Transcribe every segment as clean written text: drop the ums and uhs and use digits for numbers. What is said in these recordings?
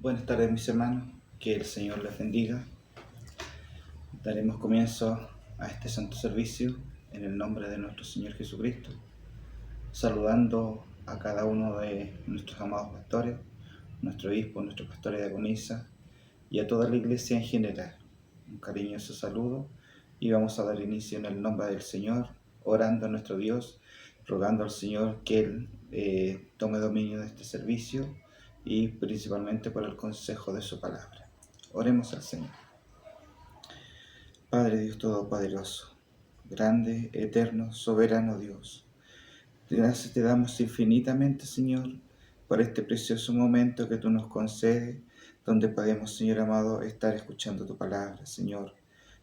Buenas tardes, mis hermanos, que el Señor les bendiga. Daremos comienzo a este santo servicio en el nombre de nuestro Señor Jesucristo, saludando a cada uno de nuestros amados pastores, nuestro obispo, nuestros pastores de diaconisa y a toda la iglesia en general. Un cariñoso saludo y vamos a dar inicio en el nombre del Señor, orando a nuestro Dios, rogando al Señor que Él tome dominio de este servicio y principalmente por el consejo de su palabra. Oremos al Señor. Padre Dios Todopoderoso, grande, eterno, soberano Dios, gracias te damos infinitamente, Señor, por este precioso momento que tú nos concedes, donde podemos, Señor amado, estar escuchando tu palabra, Señor.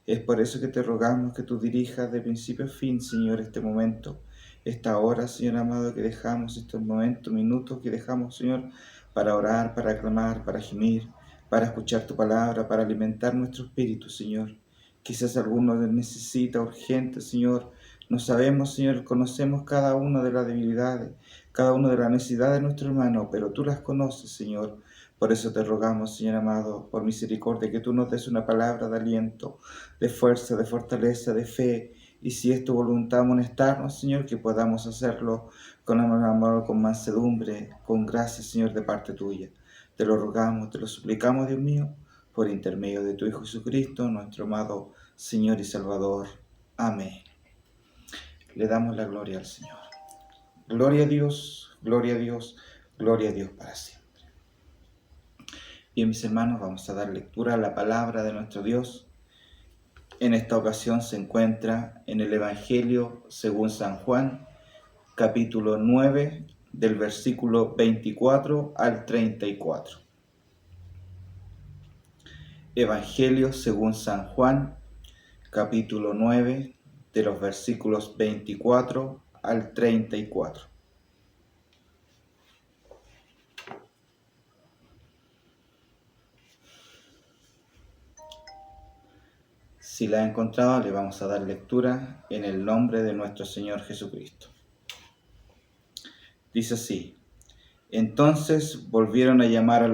Es por eso que te rogamos que tú dirijas de principio a fin, Señor, este momento, esta hora, Señor amado, que dejamos, estos momentos, minutos que dejamos, Señor, para orar, para clamar, para gemir, para escuchar tu palabra, para alimentar nuestro espíritu, Señor. Quizás alguno necesita urgente, Señor. No sabemos, Señor, conocemos cada una de las debilidades, cada una de las necesidades de nuestro hermano, pero tú las conoces, Señor. Por eso te rogamos, Señor amado, por misericordia, que tú nos des una palabra de aliento, de fuerza, de fortaleza, de fe. Y si es tu voluntad amonestarnos, Señor, que podamos hacerlo con amor, con mansedumbre, con gracia, Señor, de parte tuya. Te lo rogamos, te lo suplicamos, Dios mío, por intermedio de tu Hijo Jesucristo, nuestro amado Señor y Salvador. Amén. Le damos la gloria al Señor. Gloria a Dios, gloria a Dios, gloria a Dios para siempre. Bien, mis hermanos, vamos a dar lectura a la palabra de nuestro Dios. En esta ocasión se encuentra en el Evangelio según San Juan, capítulo 9, del versículo 24 al 34. Evangelio según San Juan, capítulo 9, de los versículos 24 al 34. Si la ha encontrado, le vamos a dar lectura en el nombre de nuestro Señor Jesucristo. Dice así: Entonces volvieron a llamar al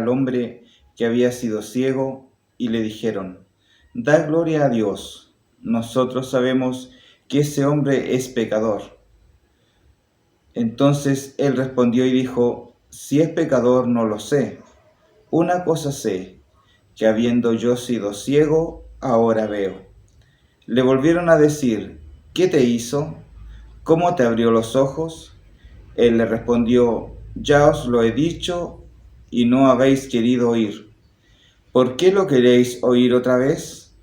hombre que había sido ciego y le dijeron: Da gloria a Dios, nosotros sabemos que ese hombre es pecador. Entonces él respondió y dijo: Si es pecador no lo sé. Una cosa sé, que habiendo yo sido ciego, ahora veo. Le volvieron a decir: ¿Qué te hizo? ¿Cómo te abrió los ojos? Él le respondió: Ya os lo he dicho y no habéis querido oír. ¿Por qué lo queréis oír otra vez?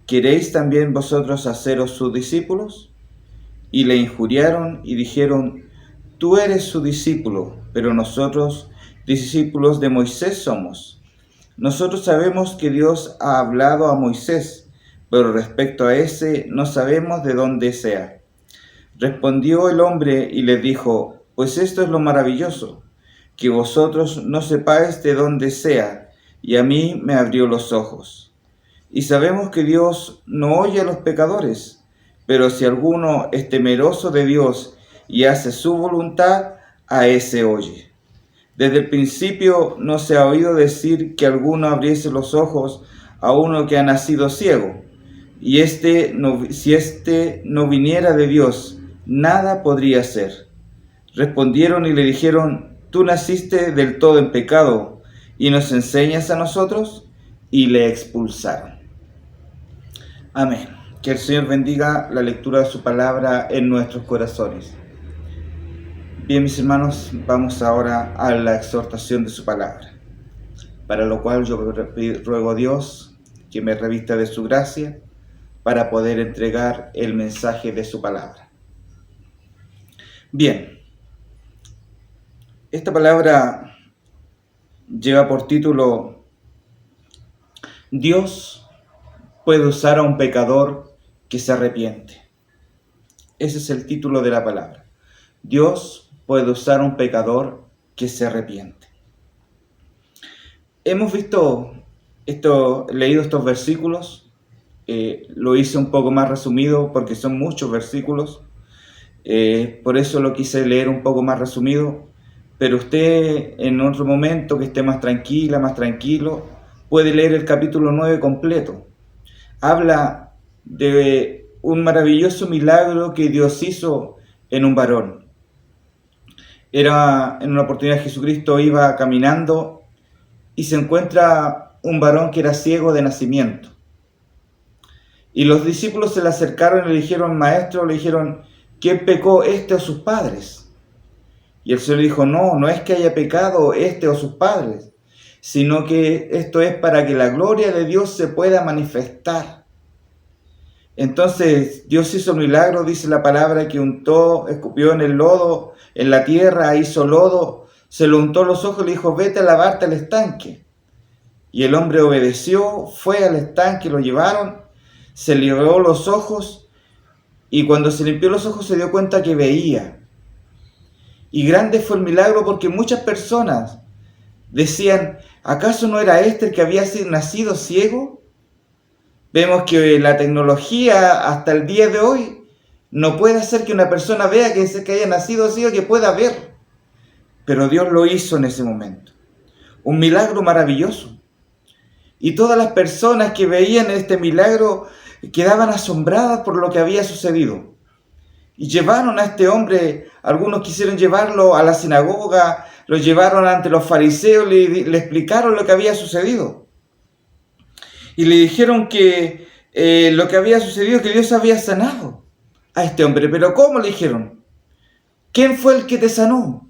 ¿Queréis también vosotros haceros sus discípulos? Y le injuriaron y dijeron: Tú eres su discípulo, pero nosotros discípulos de Moisés somos. Nosotros sabemos que Dios ha hablado a Moisés, pero respecto a ese no sabemos de dónde sea. Respondió el hombre y les dijo: Pues esto es lo maravilloso, que vosotros no sepáis de dónde sea, y a mí me abrió los ojos. Y sabemos que Dios no oye a los pecadores, pero si alguno es temeroso de Dios y hace su voluntad, a ese oye. Desde el principio no se ha oído decir que alguno abriese los ojos a uno que ha nacido ciego, y si éste no viniera de Dios, nada podría ser. Respondieron y le dijeron: Tú naciste del todo en pecado, ¿y nos enseñas a nosotros? Y le expulsaron. Amén. Que el Señor bendiga la lectura de su palabra en nuestros corazones. Bien, mis hermanos, vamos ahora a la exhortación de su palabra, para lo cual yo ruego a Dios que me revista de su gracia para poder entregar el mensaje de su palabra. Bien, esta palabra lleva por título: Dios puede usar a un pecador que se arrepiente. Ese es el título de la palabra. Dios puede usar a un pecador que se arrepiente. Hemos leído estos versículos. Lo hice un poco más resumido porque son muchos versículos. Por eso lo quise leer un poco más resumido, pero usted en otro momento que esté más tranquila, más tranquilo, puede leer el capítulo 9 completo. Habla de un maravilloso milagro que Dios hizo en un varón. Era en una oportunidad Jesucristo iba caminando y se encuentra un varón que era ciego de nacimiento. Y los discípulos se le acercaron y le dijeron, maestro, le dijeron, ¿quién pecó, este o sus padres? Y el Señor dijo, no es que haya pecado este o sus padres, sino que esto es para que la gloria de Dios se pueda manifestar. Entonces Dios hizo un milagro, dice la palabra, que untó, escupió en el lodo, en la tierra, hizo lodo, se lo untó los ojos y le dijo, vete a lavarte al estanque. Y el hombre obedeció, fue al estanque, lo llevaron, se limpió los ojos, y cuando se limpió los ojos se dio cuenta que veía. Y grande fue el milagro porque muchas personas decían, ¿acaso no era este el que había nacido ciego? Vemos que la tecnología hasta el día de hoy no puede hacer que una persona vea que haya nacido ciego, que pueda ver. Pero Dios lo hizo en ese momento. Un milagro maravilloso. Y todas las personas que veían este milagro quedaban asombradas por lo que había sucedido. Y llevaron a este hombre, algunos quisieron llevarlo a la sinagoga, lo llevaron ante los fariseos, le explicaron lo que había sucedido. Y le dijeron que lo que había sucedido, que Dios había sanado a este hombre. ¿Pero cómo? Le dijeron. ¿Quién fue el que te sanó?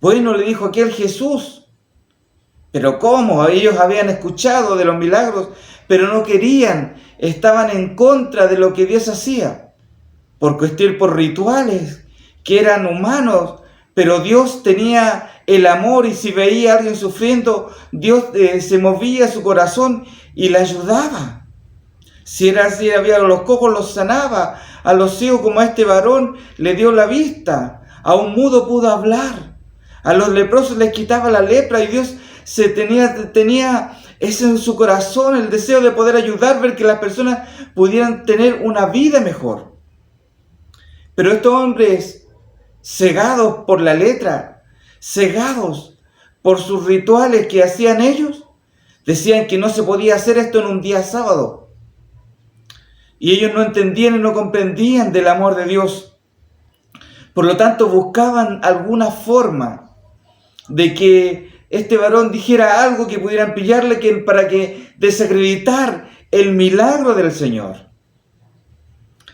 Bueno, le dijo aquel Jesús. ¿Pero cómo? Ellos habían escuchado de los milagros, pero no querían, estaban en contra de lo que Dios hacía, por rituales que eran humanos, pero Dios tenía el amor y si veía a alguien sufriendo, Dios se movía su corazón y le ayudaba. Si había los cojos, los sanaba, a los ciegos como a este varón le dio la vista, a un mudo pudo hablar, a los leprosos les quitaba la lepra y Dios tenía ese en su corazón, el deseo de poder ayudar, ver que las personas pudieran tener una vida mejor. Pero estos hombres, cegados por la letra, cegados por sus rituales que hacían ellos, decían que no se podía hacer esto en un día sábado. Y ellos no entendían y no comprendían del amor de Dios. Por lo tanto, buscaban alguna forma de que este varón dijera algo que pudieran pillarle para que desacreditar el milagro del Señor.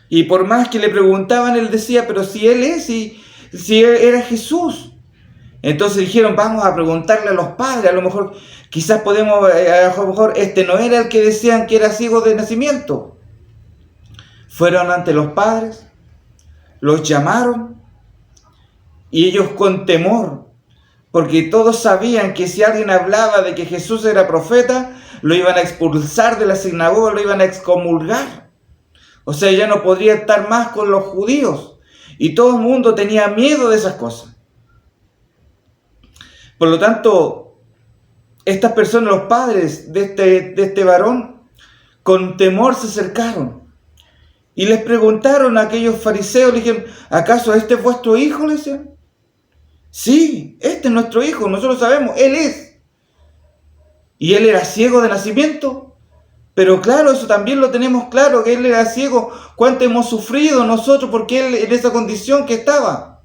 Y por más que le preguntaban, él decía, pero si él es, si él era Jesús. Entonces dijeron, vamos a preguntarle a los padres, a lo mejor, quizás podemos, a lo mejor este no era el que decían que era ciego de nacimiento. Fueron ante los padres, los llamaron, y ellos con temor, porque todos sabían que si alguien hablaba de que Jesús era profeta, lo iban a expulsar de la sinagoga, lo iban a excomulgar. O sea, ya no podría estar más con los judíos. Y todo el mundo tenía miedo de esas cosas. Por lo tanto, estas personas, los padres de este varón, con temor se acercaron. Y les preguntaron a aquellos fariseos, le dijeron, ¿acaso este es vuestro hijo? Le decían. Sí, este es nuestro hijo, nosotros sabemos, él es. Y él era ciego de nacimiento. Pero claro, eso también lo tenemos claro, que él era ciego. ¿Cuánto hemos sufrido nosotros porque él en esa condición que estaba?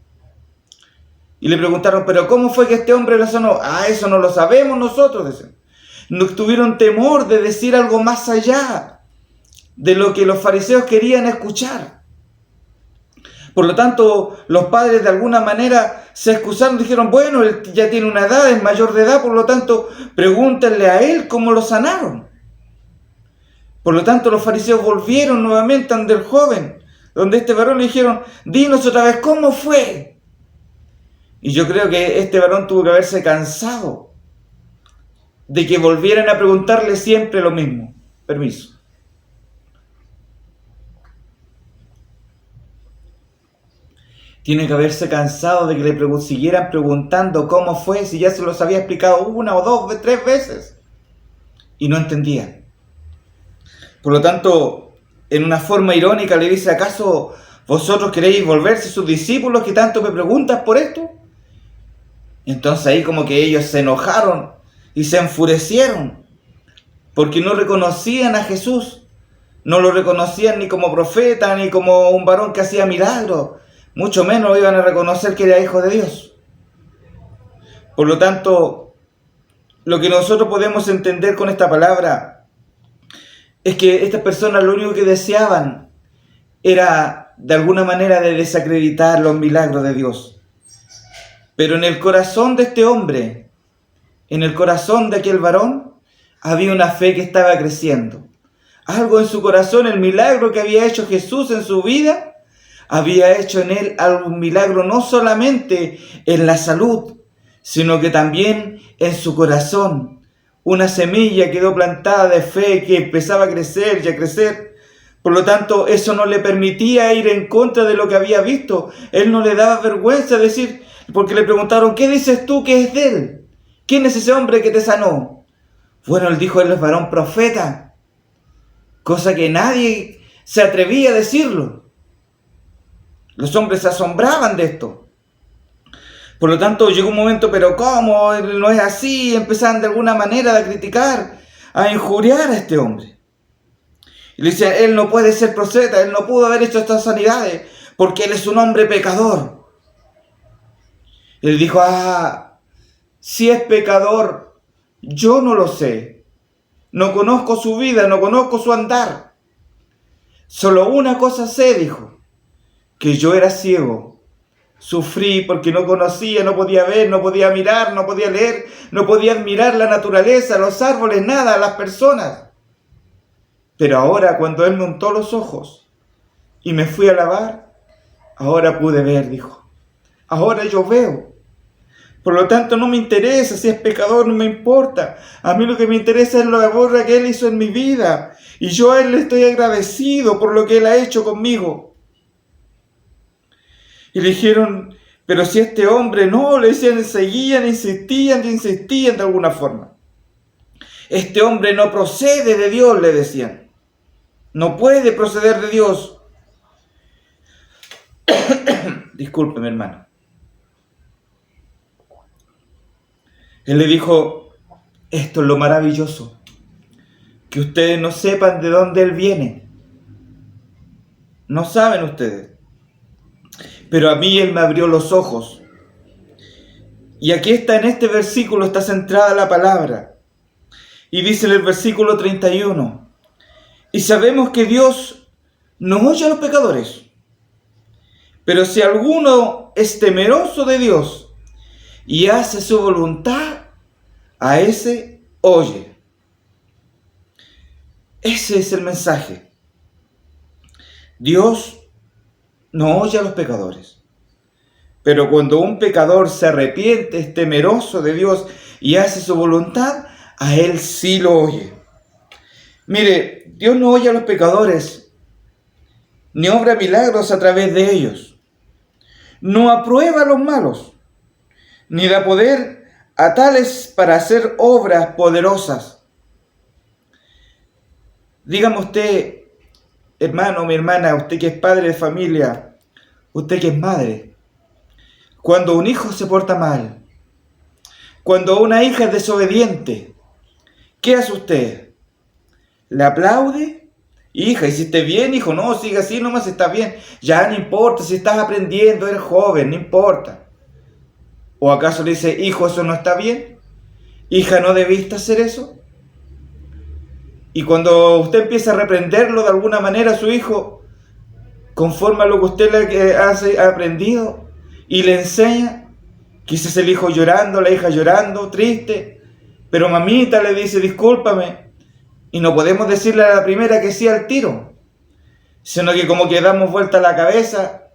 Y le preguntaron, ¿pero cómo fue que este hombre lo sanó? Eso no lo sabemos nosotros, decían. No tuvieron temor de decir algo más allá de lo que los fariseos querían escuchar. Por lo tanto, los padres de alguna manera se excusaron, dijeron, bueno, él ya tiene una edad, es mayor de edad, por lo tanto, pregúntenle a él cómo lo sanaron. Por lo tanto, los fariseos volvieron nuevamente ante el joven, donde este varón le dijeron, dinos otra vez, ¿cómo fue? Y yo creo que este varón tuvo que haberse cansado de que volvieran a preguntarle siempre lo mismo. Permiso. Tiene que haberse cansado de que le siguieran preguntando cómo fue, si ya se los había explicado una o dos, tres veces. Y no entendían. Por lo tanto, en una forma irónica le dice, ¿acaso ¿Vosotros queréis volverse sus discípulos que tanto me preguntan por esto? Entonces ahí como que ellos se enojaron y se enfurecieron porque no reconocían a Jesús. No lo reconocían ni como profeta, ni como un varón que hacía milagros. Mucho menos lo iban a reconocer que era hijo de Dios. Por lo tanto, lo que nosotros podemos entender con esta palabra es que estas personas lo único que deseaban era de alguna manera de desacreditar los milagros de Dios. Pero en el corazón de este hombre, en el corazón de aquel varón, había una fe que estaba creciendo. Algo en su corazón, el milagro que había hecho Jesús en su vida, había hecho en él algún milagro no solamente en la salud, sino que también en su corazón. Una semilla quedó plantada de fe que empezaba a crecer y a crecer. Por lo tanto, eso no le permitía ir en contra de lo que había visto. Él no le daba vergüenza decir, porque le preguntaron, ¿qué dices tú que es de él? ¿Quién es ese hombre que te sanó? Bueno, él dijo, él es varón profeta. Cosa que nadie se atrevía a decirlo. Los hombres se asombraban de esto. Por lo tanto, llegó un momento, pero ¿cómo? Él no es así. Empezaban de alguna manera a criticar, a injuriar a este hombre. Y le decían, él no puede ser profeta, él no pudo haber hecho estas sanidades, porque él es un hombre pecador. Él dijo, si es pecador, yo no lo sé. No conozco su vida, no conozco su andar. Solo una cosa sé, dijo, que yo era ciego. Sufrí porque no conocía, no podía ver, no podía mirar, no podía leer, no podía admirar la naturaleza, los árboles, nada, las personas. Pero ahora, cuando él me untó los ojos y me fui a lavar, ahora pude ver, dijo. Ahora yo veo. Por lo tanto, no me interesa si es pecador, no me importa. A mí lo que me interesa es la obra que él hizo en mi vida. Y yo a él le estoy agradecido por lo que él ha hecho conmigo. Y le dijeron, pero si este hombre no, le decían, seguían, insistían de alguna forma. Este hombre no procede de Dios, le decían. No puede proceder de Dios. Discúlpeme, hermano. Él le dijo, esto es lo maravilloso, que ustedes no sepan de dónde él viene. No saben ustedes. Pero a mí él me abrió los ojos. Y aquí está, en este versículo está centrada la palabra. Y dice en el versículo 31, y sabemos que Dios no oye a los pecadores. Pero si alguno es temeroso de Dios y hace su voluntad, a ese oye. Ese es el mensaje. Dios no oye a los pecadores. Pero cuando un pecador se arrepiente, es temeroso de Dios y hace su voluntad, a él sí lo oye. Mire, Dios no oye a los pecadores, ni obra milagros a través de ellos. No aprueba a los malos, ni da poder a tales para hacer obras poderosas. Dígame usted, hermano, mi hermana, usted que es padre de familia, usted que es madre, cuando un hijo se porta mal, cuando una hija es desobediente, ¿qué hace usted? ¿Le aplaude? Hija, ¿hiciste bien, hijo? No, siga así nomás, está bien. Ya no importa, si estás aprendiendo, eres joven, no importa. ¿O acaso le dice, hijo, eso no está bien? Hija, ¿no debiste hacer eso? Y cuando usted empieza a reprenderlo de alguna manera a su hijo, conforme a lo que usted le ha aprendido y le enseña, quizás el hijo llorando, la hija llorando, triste, pero mamita le dice, discúlpame, y no podemos decirle a la primera que sí al tiro, sino que como que damos vuelta a la cabeza,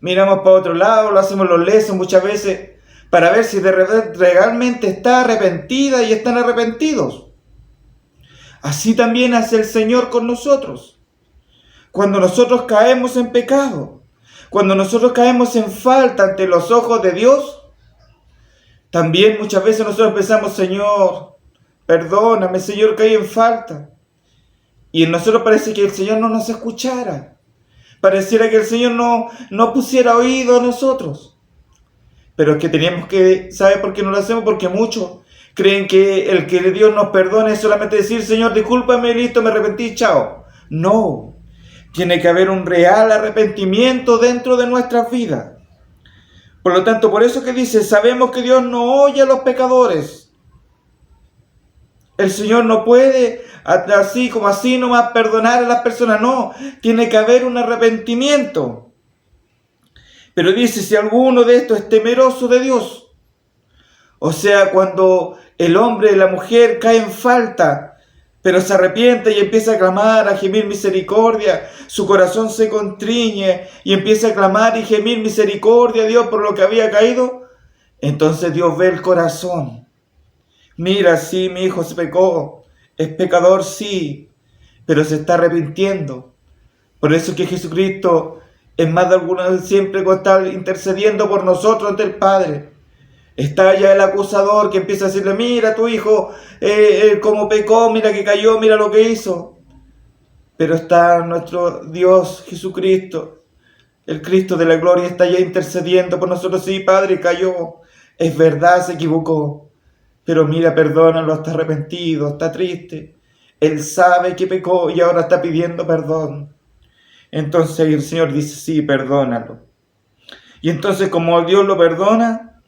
miramos para otro lado, lo hacemos los lesos muchas veces, para ver si de repente realmente está arrepentida y están arrepentidos. Así también hace el Señor con nosotros. Cuando nosotros caemos en pecado, cuando nosotros caemos en falta ante los ojos de Dios, también muchas veces nosotros pensamos, Señor, perdóname, Señor, caí en falta. Y en nosotros parece que el Señor no nos escuchara. Pareciera que el Señor no pusiera oído a nosotros. Pero es que teníamos que, ¿sabe por qué no lo hacemos? Porque muchos creen que el que Dios nos perdone es solamente decir, Señor, discúlpame, listo, me arrepentí, chao. No, tiene que haber un real arrepentimiento dentro de nuestras vidas. Por lo tanto, por eso que dice, sabemos que Dios no oye a los pecadores. El Señor no puede así como así nomás perdonar a las personas, no, tiene que haber un arrepentimiento. Pero dice, si alguno de estos es temeroso de Dios, o sea, cuando el hombre y la mujer caen en falta, pero se arrepiente y empieza a clamar, a gemir misericordia, su corazón se contriñe y empieza a clamar y gemir misericordia a Dios por lo que había caído, entonces Dios ve el corazón. Mira, sí, mi hijo se pecó, es pecador, sí, pero se está arrepintiendo. Por eso que Jesucristo, en más de alguna vez, siempre está intercediendo por nosotros ante el Padre. Está ya el acusador que empieza a decirle, mira tu hijo, cómo pecó, mira que cayó, mira lo que hizo. Pero está nuestro Dios Jesucristo, el Cristo de la gloria, está ya intercediendo por nosotros. Sí, Padre, cayó, es verdad, se equivocó. Pero mira, perdónalo, está arrepentido, está triste. Él sabe que pecó y ahora está pidiendo perdón. Entonces el Señor dice, sí, perdónalo. Y entonces como Dios lo perdona,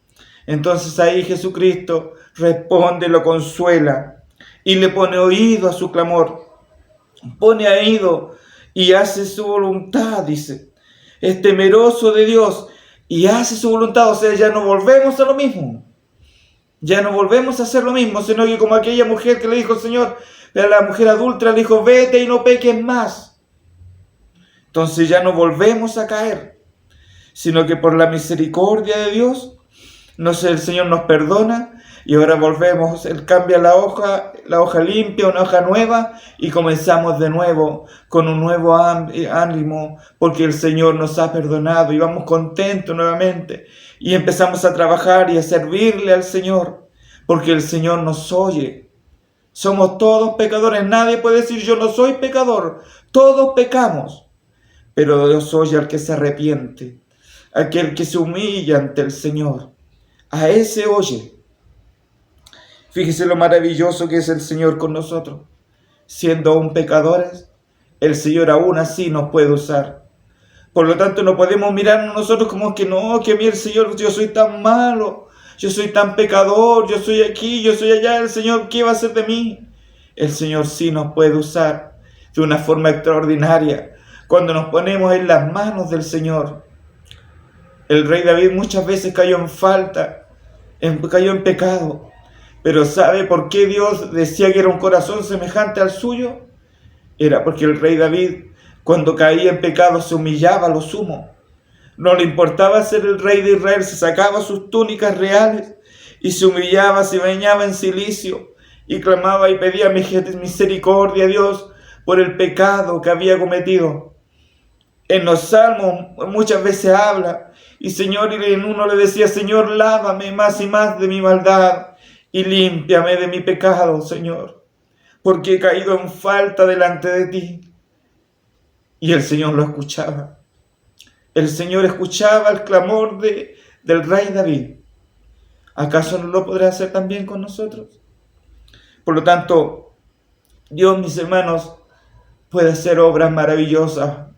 entonces ahí Jesucristo responde, lo consuela y le pone oído a su clamor. Pone oído y hace su voluntad, dice. Es temeroso de Dios y hace su voluntad. O sea, ya no volvemos a lo mismo. Ya no volvemos a hacer lo mismo, sino que como aquella mujer que le dijo el Señor, a la mujer adúltera le dijo, vete y no peques más. Entonces ya no volvemos a caer, sino que por la misericordia de Dios, el Señor nos perdona y ahora volvemos, Él cambia la hoja limpia, una hoja nueva y comenzamos de nuevo con un nuevo ánimo porque el Señor nos ha perdonado y vamos contentos nuevamente y empezamos a trabajar y a servirle al Señor porque el Señor nos oye. Somos todos pecadores, nadie puede decir yo no soy pecador, todos pecamos, pero Dios oye al que se arrepiente, aquel que se humilla ante el Señor, a ese oye. Fíjese lo maravilloso que es el Señor con nosotros. Siendo aún pecadores, el Señor aún así nos puede usar. Por lo tanto, no podemos mirarnos nosotros como que no, que a mí el Señor, yo soy tan malo, yo soy tan pecador, yo soy aquí, yo soy allá, el Señor, ¿qué va a hacer de mí? El Señor sí nos puede usar de una forma extraordinaria cuando nos ponemos en las manos del Señor. El rey David muchas veces cayó en falta, cayó en pecado. Pero ¿sabe por qué Dios decía que era un corazón semejante al suyo? Era porque el rey David, cuando caía en pecado, se humillaba a lo sumo. No le importaba ser el rey de Israel, se sacaba sus túnicas reales y se humillaba, se bañaba en cilicio y clamaba y pedía misericordia a Dios por el pecado que había cometido. En los salmos muchas veces habla y Señor, y en uno le decía, Señor, lávame más y más de mi maldad y límpiame de mi pecado, Señor, porque he caído en falta delante de ti. Y el Señor lo escuchaba. El Señor escuchaba el clamor del rey David. ¿Acaso no lo podrá hacer también con nosotros? Por lo tanto, Dios, mis hermanos, puede hacer obras maravillosas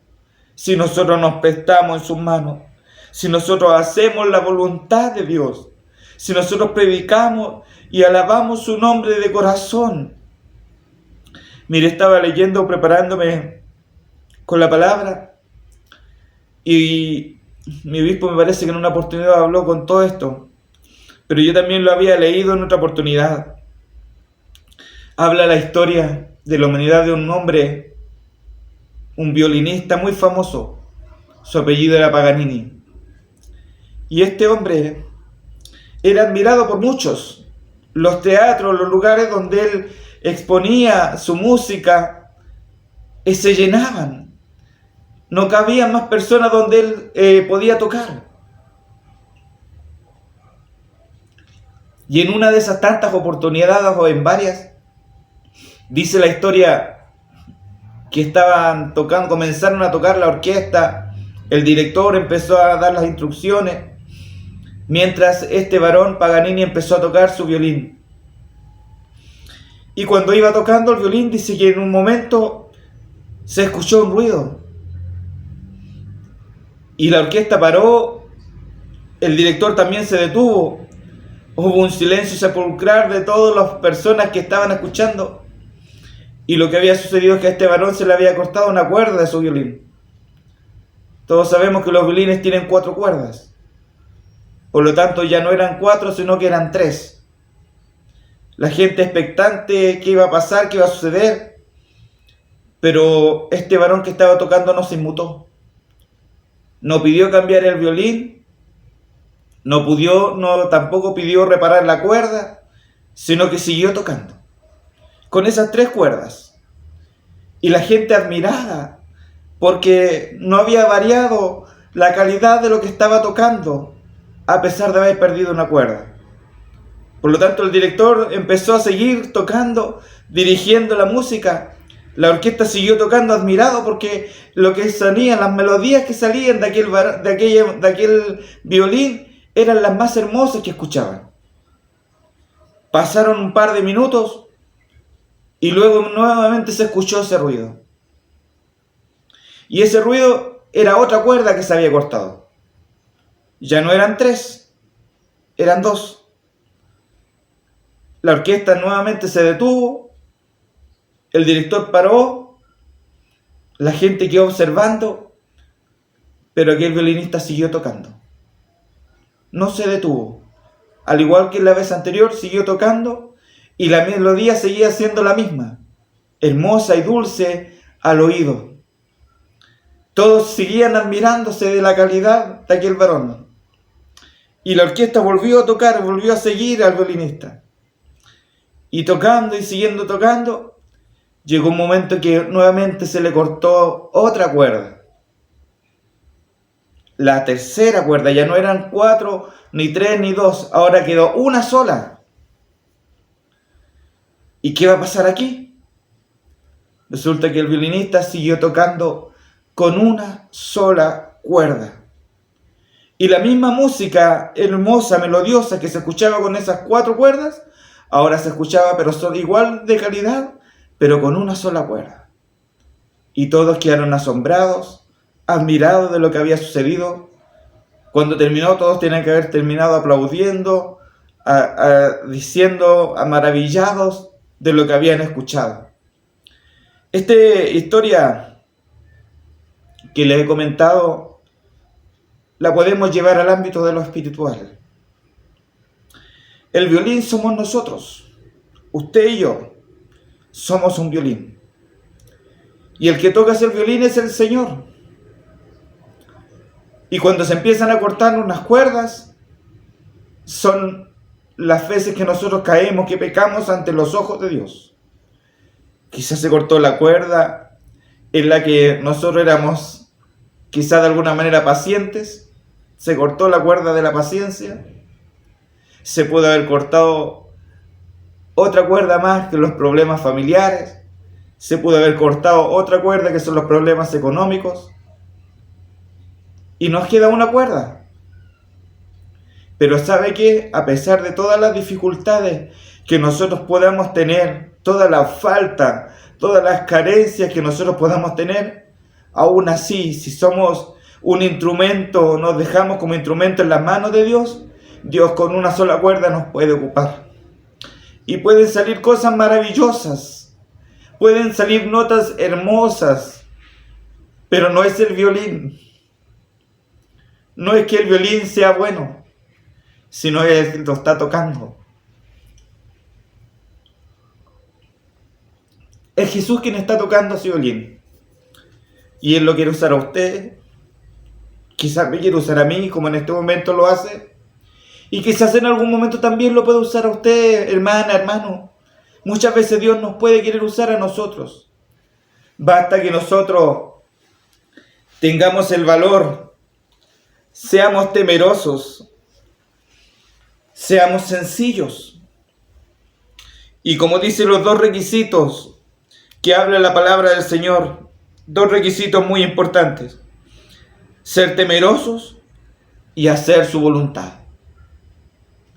si nosotros nos prestamos en sus manos, si nosotros hacemos la voluntad de Dios, si nosotros predicamos y alabamos su nombre de corazón. Mire, estaba leyendo, preparándome con la palabra y mi obispo me parece que en una oportunidad habló con todo esto, pero yo también lo había leído en otra oportunidad. Habla la historia de la humanidad de un hombre, un violinista muy famoso, su apellido era Paganini, y este hombre era admirado por muchos. Los teatros, los lugares donde él exponía su música, se llenaban. No cabían más personas donde él podía tocar. Y en una de esas tantas oportunidades, o en varias, dice la historia que estaban tocando, comenzaron a tocar la orquesta. El director empezó a dar las instrucciones, mientras este varón Paganini empezó a tocar su violín. Y cuando iba tocando el violín, dice que en un momento se escuchó un ruido. Y la orquesta paró, el director también se detuvo. Hubo un silencio sepulcral de todas las personas que estaban escuchando. Y lo que había sucedido es que a este varón se le había cortado una cuerda de su violín. Todos sabemos que los violines tienen 4 cuerdas. Por lo tanto, ya no eran 4, sino que eran 3. La gente expectante, qué iba a pasar, qué iba a suceder. Pero este varón que estaba tocando no se inmutó. No pidió cambiar el violín, tampoco pidió reparar la cuerda, sino que siguió tocando con esas 3 cuerdas. Y la gente admirada, porque no había variado la calidad de lo que estaba tocando, a pesar de haber perdido una cuerda. Por lo tanto, el director empezó a seguir tocando, dirigiendo la música. La orquesta siguió tocando admirado porque lo que salían, las melodías que salían de aquel violín eran las más hermosas que escuchaban. Pasaron un par de minutos y luego nuevamente se escuchó ese ruido. Y ese ruido era otra cuerda que se había cortado. Ya no eran 3, eran 2. La orquesta nuevamente se detuvo. El director paró, la gente quedó observando, pero aquel violinista siguió tocando. No se detuvo. Al igual que la vez anterior, siguió tocando y la melodía seguía siendo la misma, hermosa y dulce al oído. Todos seguían admirándose de la calidad de aquel varón. Y la orquesta volvió a tocar, volvió a seguir al violinista. Y tocando y siguiendo tocando, llegó un momento que nuevamente se le cortó otra cuerda. La tercera cuerda, ya no eran 4, ni 3, ni 2, ahora quedó una sola. ¿Y qué va a pasar aquí? Resulta que el violinista siguió tocando con una sola cuerda. Y la misma música hermosa, melodiosa que se escuchaba con esas 4 cuerdas, ahora se escuchaba, pero son igual de calidad, pero con una sola cuerda. Y todos quedaron asombrados, admirados de lo que había sucedido. Cuando terminó, todos tenían que haber terminado aplaudiendo, diciendo, maravillados de lo que habían escuchado. Esta historia que les he comentado la podemos llevar al ámbito de lo espiritual. El violín somos nosotros, usted y yo. Somos un violín. Y el que toca el violín es el Señor. Y cuando se empiezan a cortar unas cuerdas, son las veces que nosotros caemos, que pecamos ante los ojos de Dios. Quizás se cortó la cuerda en la que nosotros éramos quizás de alguna manera pacientes. Se cortó la cuerda de la paciencia. Se pudo haber cortado otra cuerda más, que los problemas familiares. Se pudo haber cortado otra cuerda, que son los problemas económicos. Y nos queda una cuerda. Pero ¿sabe qué? A pesar de todas las dificultades que nosotros podamos tener, toda la falta, todas las carencias que nosotros podamos tener, aún así, si somos un instrumento, nos dejamos como instrumento en las manos de Dios, Dios con una sola cuerda nos puede ocupar. Y pueden salir cosas maravillosas, pueden salir notas hermosas, pero no es el violín. No es que el violín sea bueno, sino es que lo está tocando. Es Jesús quien está tocando ese violín. Y Él lo quiere usar a usted, quizás me quiere usar a mí, como en este momento lo hace. Y quizás en algún momento también lo puede usar a usted, hermana, hermano. Muchas veces Dios nos puede querer usar a nosotros. Basta que nosotros tengamos el valor, seamos temerosos, seamos sencillos. Y como dicen los 2 requisitos que habla la palabra del Señor, dos requisitos muy importantes: ser temerosos y hacer su voluntad.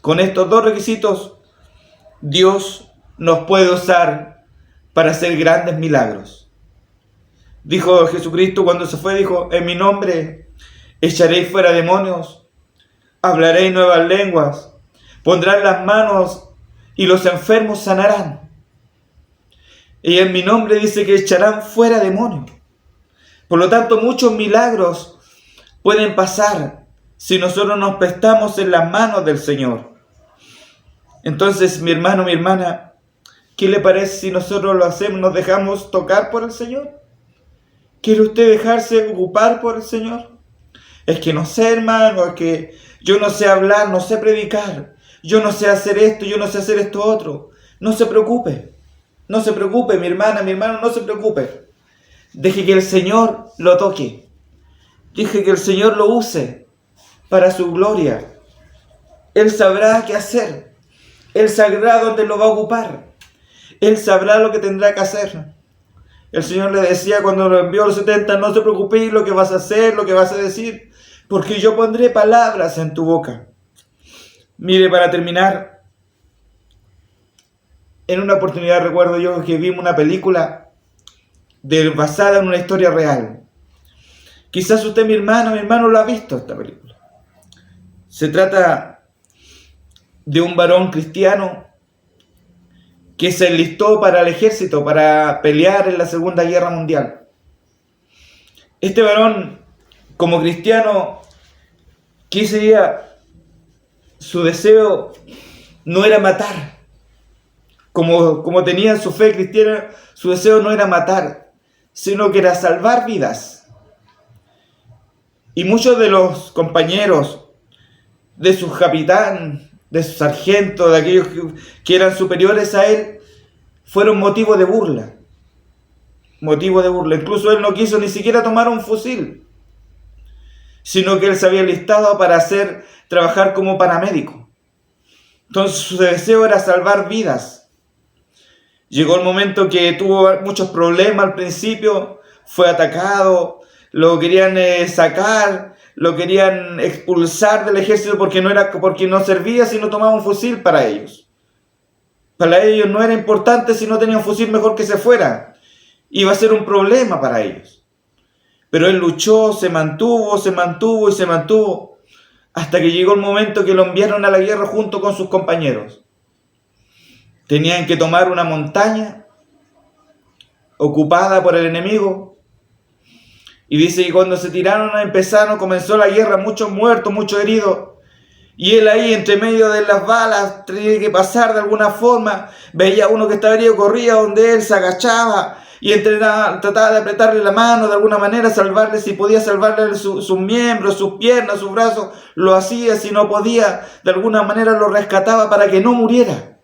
Con estos dos requisitos, Dios nos puede usar para hacer grandes milagros. Dijo Jesucristo cuando se fue, dijo: en mi nombre echaréis fuera demonios, hablaréis nuevas lenguas, pondrán las manos y los enfermos sanarán. Y en mi nombre dice que echarán fuera demonios. Por lo tanto, muchos milagros pueden pasar si nosotros nos prestamos en las manos del Señor. Entonces, mi hermano, mi hermana, ¿qué le parece si nosotros lo hacemos, nos dejamos tocar por el Señor? ¿Quiere usted dejarse ocupar por el Señor? Es que no sé, hermano, es que yo no sé hablar, no sé predicar, yo no sé hacer esto, yo no sé hacer esto otro. No se preocupe, mi hermana, mi hermano, no se preocupe. Deje que el Señor lo toque. Deje que el Señor lo use para su gloria. Él sabrá qué hacer. Él sabrá dónde lo va a ocupar. Él sabrá lo que tendrá que hacer. El Señor le decía cuando lo envió a los 70, no se preocupéis lo que vas a hacer, lo que vas a decir, porque yo pondré palabras en tu boca. Mire, para terminar, en una oportunidad recuerdo yo que vimos una película basada en una historia real. Quizás usted, mi hermano, lo ha visto esta película. Se trata de un varón cristiano que se enlistó para el ejército, para pelear en la Segunda Guerra Mundial. Este varón, como cristiano, su deseo no era matar. Como tenía su fe cristiana, su deseo no era matar, sino que era salvar vidas. Y muchos de los compañeros, de sus capitán, de sus sargentos, de aquellos que eran superiores a él, fueron motivo de burla. Incluso él no quiso ni siquiera tomar un fusil, sino que él se había listado para trabajar como paramédico. Entonces su deseo era salvar vidas. Llegó el momento que tuvo muchos problemas al principio, fue atacado, lo querían sacar, lo querían expulsar del ejército porque no servía si no tomaba un fusil para ellos. Para ellos no era importante si no tenía un fusil, mejor que se fuera. Iba a ser un problema para ellos. Pero él luchó, se mantuvo, hasta que llegó el momento que lo enviaron a la guerra junto con sus compañeros. Tenían que tomar una montaña ocupada por el enemigo. Y dice que cuando se tiraron, comenzó la guerra, muchos muertos, muchos heridos. Y él ahí, entre medio de las balas, tenía que pasar de alguna forma. Veía a uno que estaba herido, corría donde él, se agachaba y trataba de apretarle la mano de alguna manera, salvarle, si podía salvarle sus miembros, sus piernas, sus brazos, lo hacía. Si no podía, de alguna manera lo rescataba para que no muriera.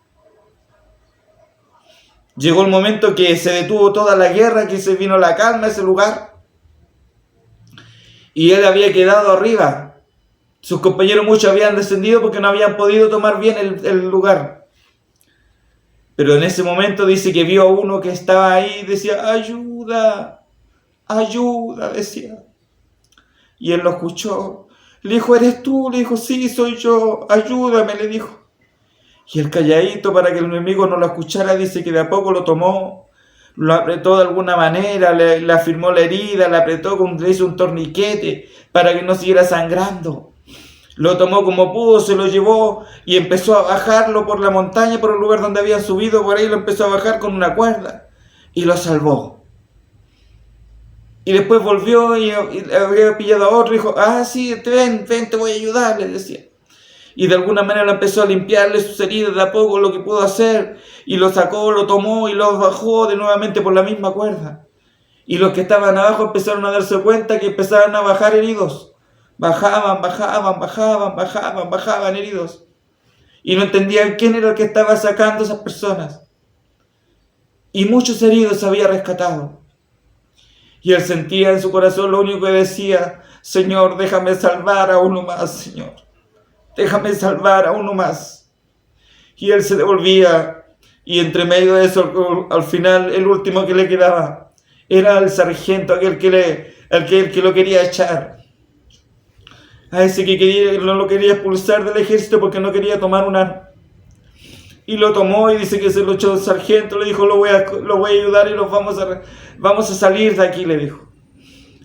Llegó el momento que se detuvo toda la guerra, que se vino la calma a ese lugar. Y él había quedado arriba. Sus compañeros muchos habían descendido porque no habían podido tomar bien el lugar. Pero en ese momento dice que vio a uno que estaba ahí y decía: ayuda, ayuda, decía. Y él lo escuchó. Le dijo: ¿eres tú? Le dijo: sí, soy yo, ayúdame, le dijo. Y el calladito, para que el enemigo no lo escuchara, dice que de a poco lo tomó, lo apretó de alguna manera, le afirmó la herida, le apretó, le hizo un torniquete para que no siguiera sangrando. Lo tomó como pudo, se lo llevó y empezó a bajarlo por la montaña, por el lugar donde habían subido, por ahí lo empezó a bajar con una cuerda y lo salvó. Y después volvió y había pillado a otro y dijo: sí, ven, te voy a ayudar, le decía. Y de alguna manera empezó a limpiarle sus heridas de a poco, lo que pudo hacer, y lo sacó, lo tomó y lo bajó de nuevamente por la misma cuerda. Y los que estaban abajo empezaron a darse cuenta que empezaron a bajar heridos. Bajaban heridos. Y no entendían quién era el que estaba sacando a esas personas. Y muchos heridos se había rescatado. Y él sentía en su corazón lo único que decía: Señor, déjame salvar a uno más, Señor. Déjame salvar a uno más. Y él se devolvía, y entre medio de eso, al final, el último que le quedaba era el sargento, aquel que lo quería echar. A ese que no lo quería expulsar del ejército porque no quería tomar un arma. Y lo tomó y dice que se lo echó el sargento, le dijo, lo voy a ayudar y vamos a salir de aquí, le dijo.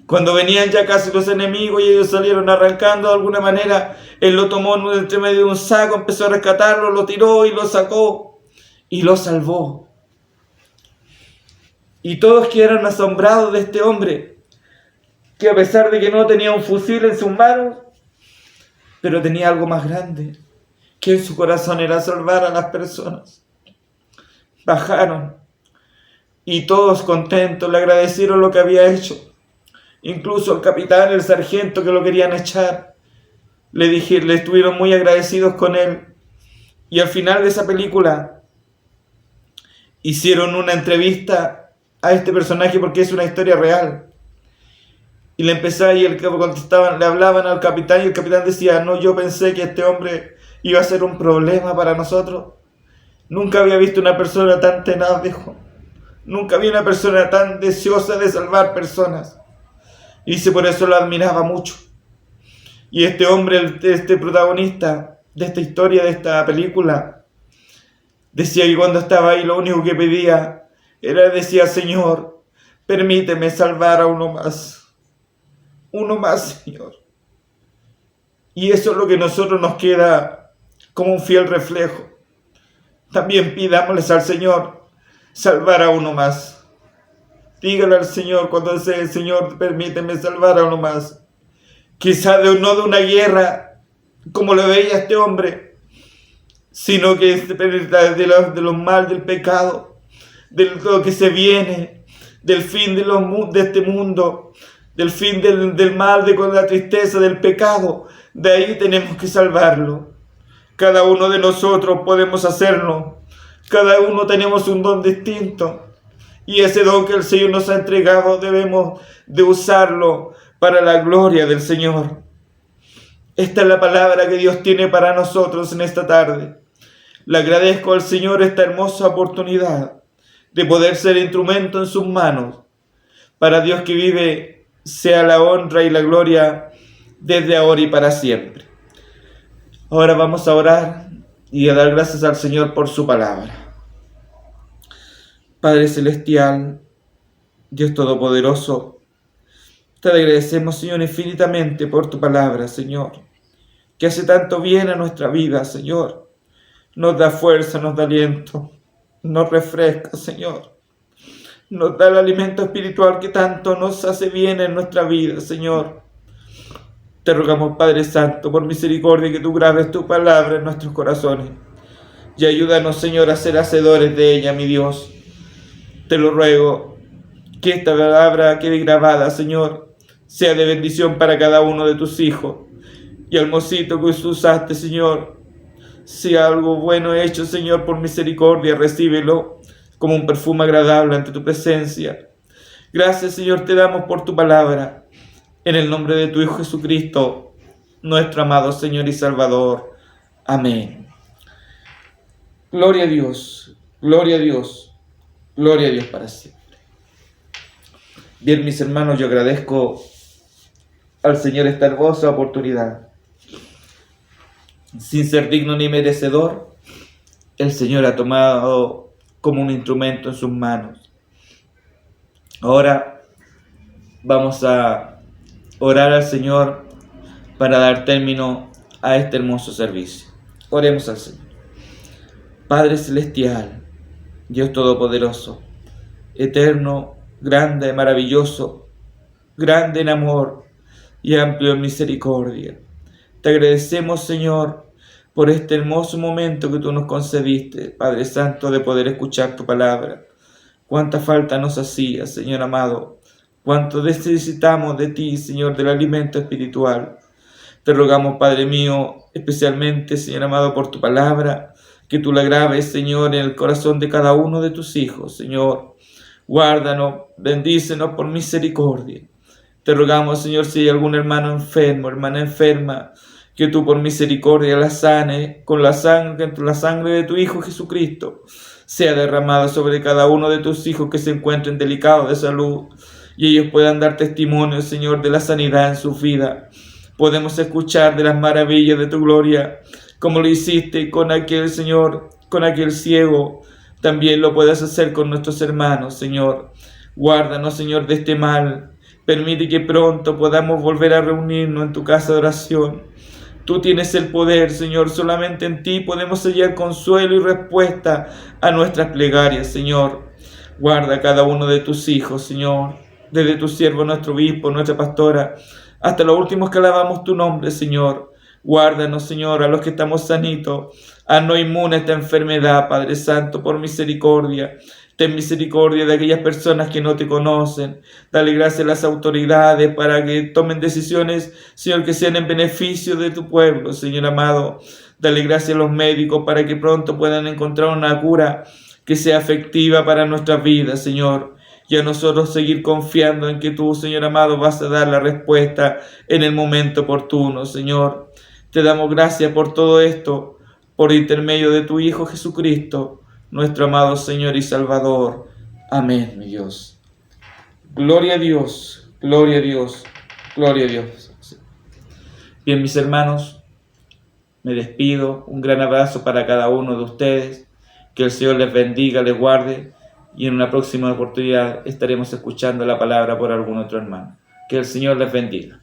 Cuando venían ya casi los enemigos y ellos salieron arrancando de alguna manera, él lo tomó entre medio de un saco, empezó a rescatarlo, lo tiró y lo sacó y lo salvó. Y todos quedaron asombrados de este hombre, que a pesar de que no tenía un fusil en sus manos, pero tenía algo más grande, que en su corazón era salvar a las personas. Bajaron y todos contentos le agradecieron lo que había hecho. Incluso el capitán, el sargento que lo querían echar, le estuvieron muy agradecidos con él. Y al final de esa película hicieron una entrevista a este personaje porque es una historia real. Y le hablaban al capitán y el capitán decía, no, yo pensé que este hombre iba a ser un problema para nosotros. Nunca había visto una persona tan tenaz, dijo. Nunca vi una persona tan deseosa de salvar personas. Y dice, por eso lo admiraba mucho. Y este hombre, este protagonista de esta historia, de esta película, decía que cuando estaba ahí lo único que pedía decía, Señor, permíteme salvar a uno más. Uno más, Señor. Y eso es lo que a nosotros nos queda como un fiel reflejo. También pidámosles al Señor salvar a uno más. Dígale al Señor cuando dice, Señor, permíteme salvar a uno más. Quizá no de una guerra, como lo veía este hombre, sino que de los mal del pecado, de lo que se viene, del fin de este mundo, del fin del mal, con la tristeza, del pecado. De ahí tenemos que salvarlo. Cada uno de nosotros podemos hacerlo. Cada uno tenemos un don distinto. Y ese don que el Señor nos ha entregado debemos de usarlo para la gloria del Señor. Esta es la palabra que Dios tiene para nosotros en esta tarde. Le agradezco al Señor esta hermosa oportunidad de poder ser instrumento en sus manos. Para Dios que vive sea la honra y la gloria desde ahora y para siempre. Ahora vamos a orar y a dar gracias al Señor por su palabra. Padre Celestial, Dios Todopoderoso, te agradecemos, Señor, infinitamente por tu palabra, Señor, que hace tanto bien a nuestra vida, Señor. Nos da fuerza, nos da aliento, nos refresca, Señor. Nos da el alimento espiritual que tanto nos hace bien en nuestra vida, Señor. Te rogamos, Padre Santo, por misericordia, que tú grabes tu palabra en nuestros corazones. Y ayúdanos, Señor, a ser hacedores de ella, mi Dios. Te lo ruego, que esta palabra quede grabada, Señor, sea de bendición para cada uno de tus hijos. Y al mocito que usaste, Señor, si algo bueno hecho, Señor, por misericordia, recíbelo como un perfume agradable ante tu presencia. Gracias, Señor, te damos por tu palabra. En el nombre de tu Hijo Jesucristo, nuestro amado Señor y Salvador. Amén. Gloria a Dios, gloria a Dios. Gloria a Dios para siempre. Bien, mis hermanos, yo agradezco al Señor esta hermosa oportunidad. Sin ser digno ni merecedor, el Señor ha tomado como un instrumento en sus manos. Ahora vamos a orar al Señor para dar término a este hermoso servicio. Oremos al Señor. Padre Celestial, Dios Todopoderoso, eterno, grande, maravilloso, grande en amor y amplio en misericordia. Te agradecemos, Señor, por este hermoso momento que tú nos concediste, Padre Santo, de poder escuchar tu palabra. Cuánta falta nos hacía, Señor amado. Cuánto necesitamos de ti, Señor, del alimento espiritual. Te rogamos, Padre mío, especialmente, Señor amado, por tu palabra, que tú la grabes, Señor, en el corazón de cada uno de tus hijos, Señor. Guárdanos, bendícenos por misericordia. Te rogamos, Señor, si hay algún hermano enfermo, hermana enferma, que tú por misericordia la sane con la sangre de tu Hijo Jesucristo. sea derramada sobre cada uno de tus hijos que se encuentren delicados de salud y ellos puedan dar testimonio, Señor, de la sanidad en su vida. Podemos escuchar de las maravillas de tu gloria, como lo hiciste con aquel Señor, con aquel ciego. También lo puedes hacer con nuestros hermanos, Señor. Guárdanos, Señor, de este mal. Permite que pronto podamos volver a reunirnos en tu casa de oración. Tú tienes el poder, Señor. Solamente en ti podemos hallar consuelo y respuesta a nuestras plegarias, Señor. Guarda a cada uno de tus hijos, Señor. Desde tu siervo, nuestro obispo, nuestra pastora, hasta los últimos que alabamos tu nombre, Señor. Guárdanos, Señor, a los que estamos sanitos. Haznos inmune a esta enfermedad, Padre Santo, por misericordia. Ten misericordia de aquellas personas que no te conocen. Dale gracias a las autoridades para que tomen decisiones, Señor, que sean en beneficio de tu pueblo, Señor amado. Dale gracias a los médicos para que pronto puedan encontrar una cura que sea efectiva para nuestras vidas, Señor. Y a nosotros seguir confiando en que tú, Señor amado, vas a dar la respuesta en el momento oportuno, Señor. Te damos gracias por todo esto, por intermedio de tu Hijo Jesucristo, nuestro amado Señor y Salvador. Amén, mi Dios. Gloria a Dios, gloria a Dios, gloria a Dios. Bien, mis hermanos, me despido. Un gran abrazo para cada uno de ustedes. Que el Señor les bendiga, les guarde. Y en una próxima oportunidad estaremos escuchando la palabra por algún otro hermano. Que el Señor les bendiga.